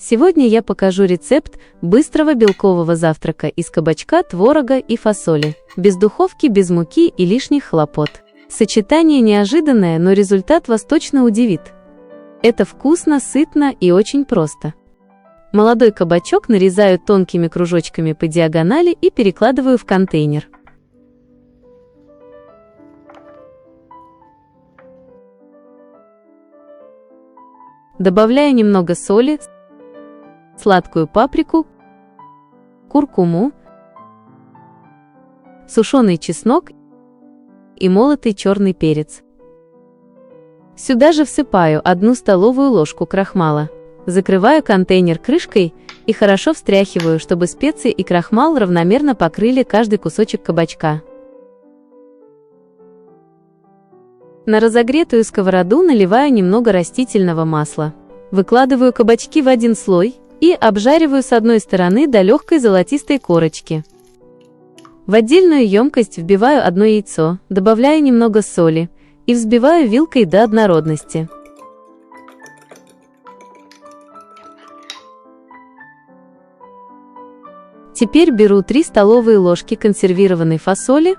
Сегодня я покажу рецепт быстрого белкового завтрака из кабачка, творога и фасоли. Без духовки, без муки и лишних хлопот. Сочетание неожиданное, но результат вас точно удивит. Это вкусно, сытно и очень просто. Молодой кабачок нарезаю тонкими кружочками по диагонали и перекладываю в контейнер. Добавляю немного соли, сладкую паприку, куркуму, сушеный чеснок и молотый черный перец. Сюда же всыпаю 1 столовую ложку крахмала. Закрываю контейнер крышкой и хорошо встряхиваю, чтобы специи и крахмал равномерно покрыли каждый кусочек кабачка. На разогретую сковороду наливаю немного растительного масла. Выкладываю кабачки в один слой и обжариваю с одной стороны до легкой золотистой корочки. В отдельную емкость вбиваю 1 яйцо, добавляю немного соли и взбиваю вилкой до однородности. Теперь беру 3 столовые ложки консервированной фасоли,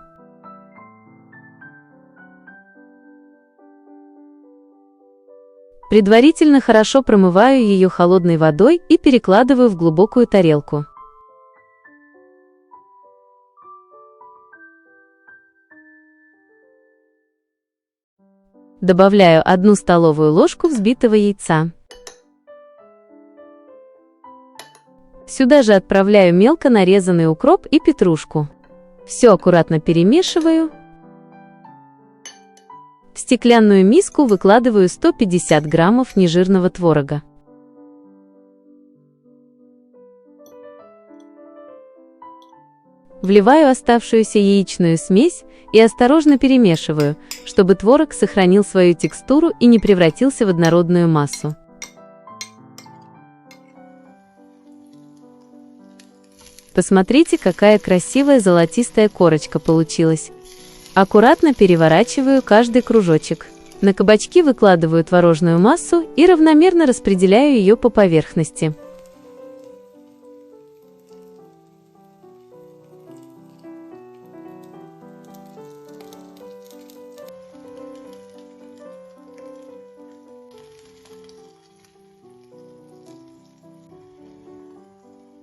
предварительно хорошо промываю ее холодной водой и перекладываю в глубокую тарелку. Добавляю 1 столовую ложку взбитого яйца. Сюда же отправляю мелко нарезанный укроп и петрушку. Все аккуратно перемешиваю. В стеклянную миску выкладываю 150 граммов нежирного творога. Вливаю оставшуюся яичную смесь и осторожно перемешиваю, чтобы творог сохранил свою текстуру и не превратился в однородную массу. Посмотрите, какая красивая золотистая корочка получилась. Аккуратно переворачиваю каждый кружочек. На кабачки выкладываю творожную массу и равномерно распределяю ее по поверхности.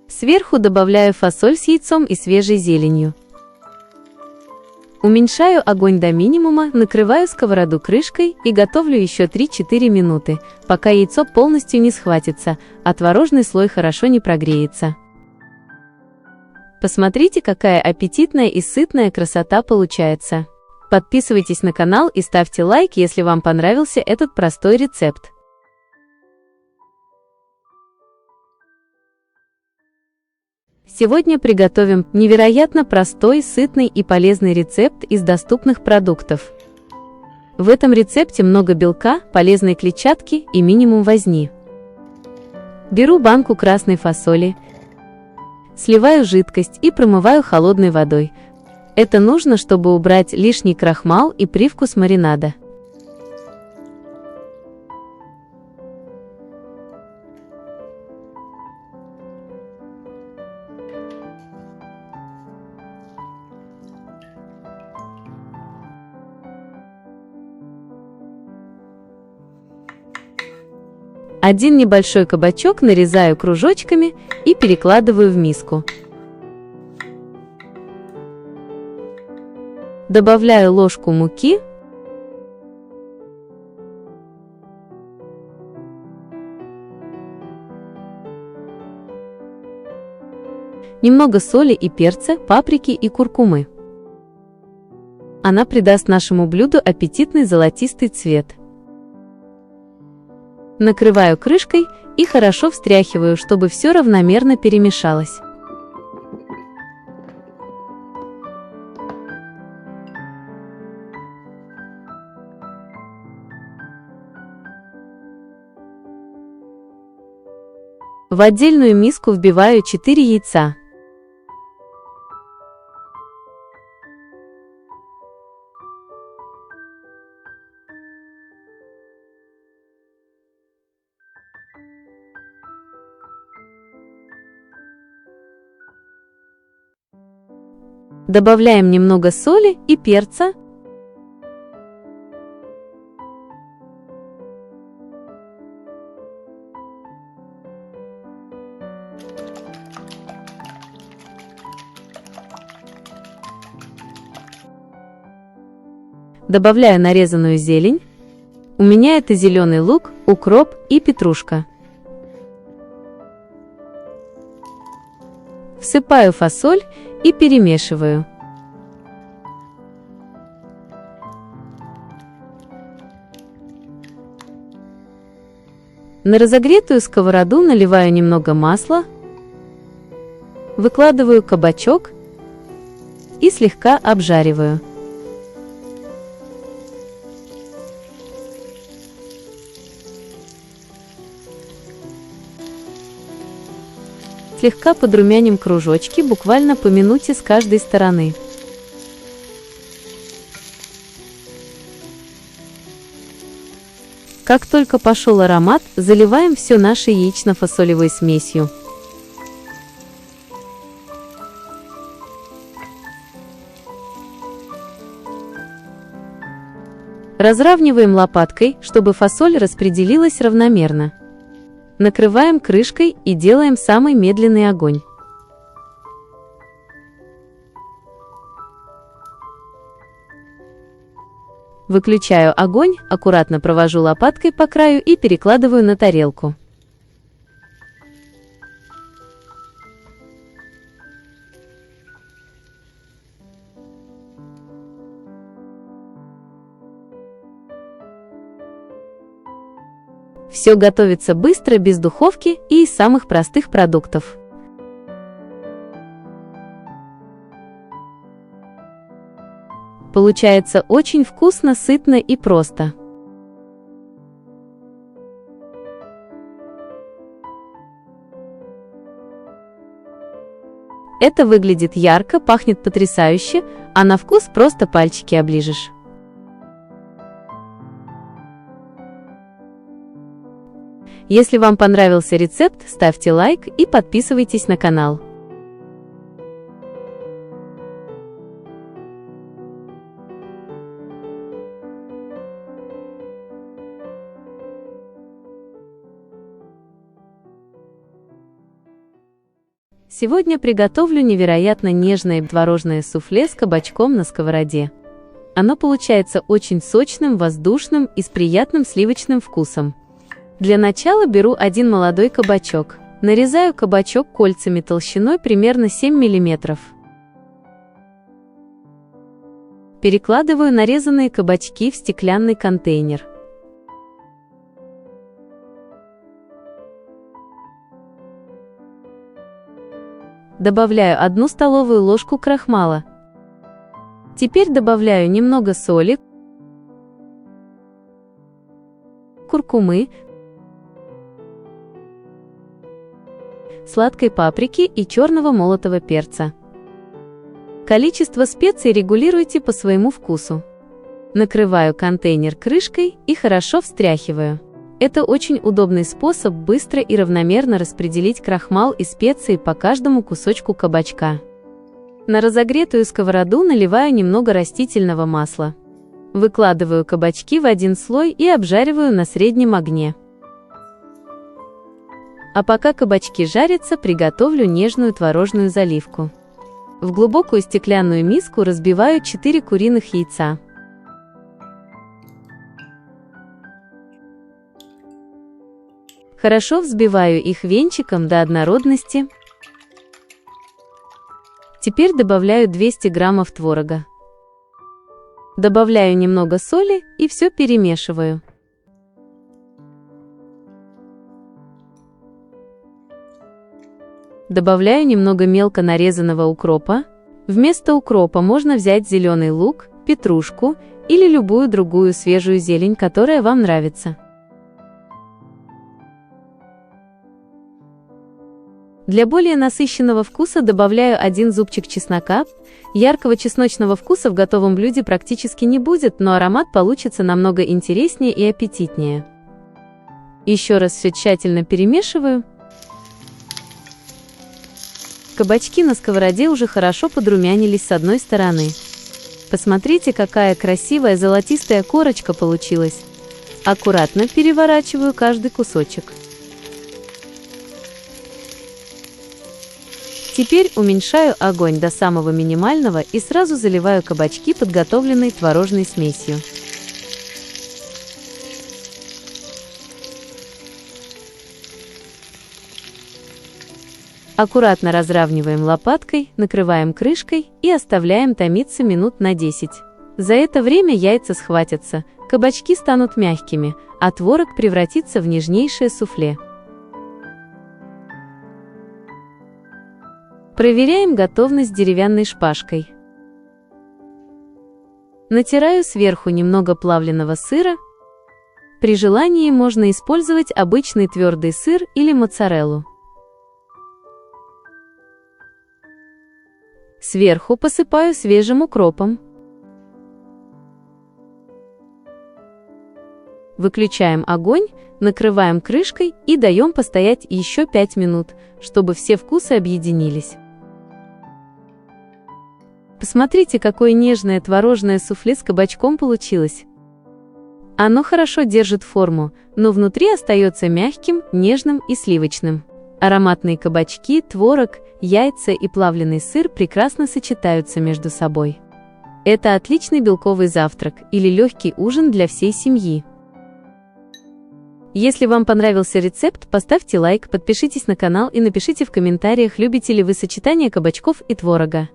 Сверху добавляю фасоль с яйцом и свежей зеленью. Уменьшаю огонь до минимума, накрываю сковороду крышкой и готовлю еще 3-4 минуты, пока яйцо полностью не схватится, а творожный слой хорошо не прогреется. Посмотрите, какая аппетитная и сытная красота получается. Подписывайтесь на канал и ставьте лайк, если вам понравился этот простой рецепт. Сегодня приготовим невероятно простой, сытный и полезный рецепт из доступных продуктов. В этом рецепте много белка, полезной клетчатки и минимум возни. Беру банку красной фасоли, сливаю жидкость и промываю холодной водой. Это нужно, чтобы убрать лишний крахмал и привкус маринада. Один небольшой кабачок нарезаю кружочками и перекладываю в миску. Добавляю ложку муки, немного соли и перца, паприки и куркумы. Она придаст нашему блюду аппетитный золотистый цвет. Накрываю крышкой и хорошо встряхиваю, чтобы все равномерно перемешалось. В отдельную миску вбиваю 4 яйца. Добавляем немного соли и перца. Добавляю нарезанную зелень. У меня это зеленый лук, укроп и петрушка. Всыпаю фасоль и перемешиваю. На разогретую сковороду наливаю немного масла, выкладываю кабачок и слегка обжариваю. Слегка подрумяним кружочки буквально по минуте с каждой стороны. Как только пошел аромат, заливаем все нашей яично-фасолевой смесью. Разравниваем лопаткой, чтобы фасоль распределилась равномерно. Накрываем крышкой и делаем самый медленный огонь. Выключаю огонь, аккуратно провожу лопаткой по краю и перекладываю на тарелку. Все готовится быстро, без духовки и из самых простых продуктов. Получается очень вкусно, сытно и просто. Это выглядит ярко, пахнет потрясающе, а на вкус просто пальчики оближешь. Если вам понравился рецепт, ставьте лайк и подписывайтесь на канал. Сегодня приготовлю невероятно нежное творожное суфле с кабачком на сковороде. Оно получается очень сочным, воздушным и с приятным сливочным вкусом. Для начала беру один молодой кабачок. Нарезаю кабачок кольцами толщиной примерно 7 мм. Перекладываю нарезанные кабачки в стеклянный контейнер. Добавляю 1 столовую ложку крахмала. Теперь добавляю немного соли, куркумы, сладкой паприки и черного молотого перца. Количество специй регулируйте по своему вкусу. Накрываю контейнер крышкой и хорошо встряхиваю. Это очень удобный способ быстро и равномерно распределить крахмал и специи по каждому кусочку кабачка. На разогретую сковороду наливаю немного растительного масла. Выкладываю кабачки в один слой и обжариваю на среднем огне. А пока кабачки жарятся, приготовлю нежную творожную заливку. В глубокую стеклянную миску разбиваю 4 куриных яйца. Хорошо взбиваю их венчиком до однородности. Теперь добавляю 200 граммов творога. Добавляю немного соли и все перемешиваю. Добавляю немного мелко нарезанного укропа. Вместо укропа можно взять зеленый лук, петрушку или любую другую свежую зелень, которая вам нравится. Для более насыщенного вкуса добавляю 1 зубчик чеснока. Яркого чесночного вкуса в готовом блюде практически не будет, но аромат получится намного интереснее и аппетитнее. Еще раз все тщательно перемешиваю. Кабачки на сковороде уже хорошо подрумянились с одной стороны. Посмотрите, какая красивая золотистая корочка получилась. Аккуратно переворачиваю каждый кусочек. Теперь уменьшаю огонь до самого минимального и сразу заливаю кабачки подготовленной творожной смесью. Аккуратно разравниваем лопаткой, накрываем крышкой и оставляем томиться минут на 10. За это время яйца схватятся, кабачки станут мягкими, а творог превратится в нежнейшее суфле. Проверяем готовность деревянной шпажкой. Натираю сверху немного плавленного сыра. При желании можно использовать обычный твердый сыр или моцареллу. Сверху посыпаю свежим укропом. Выключаем огонь, накрываем крышкой и даем постоять еще 5 минут, чтобы все вкусы объединились. Посмотрите, какое нежное творожное суфле с кабачком получилось. Оно хорошо держит форму, но внутри остается мягким, нежным и сливочным. Ароматные кабачки, творог, яйца и плавленый сыр прекрасно сочетаются между собой. Это отличный белковый завтрак или легкий ужин для всей семьи. Если вам понравился рецепт, поставьте лайк, подпишитесь на канал и напишите в комментариях, любите ли вы сочетание кабачков и творога.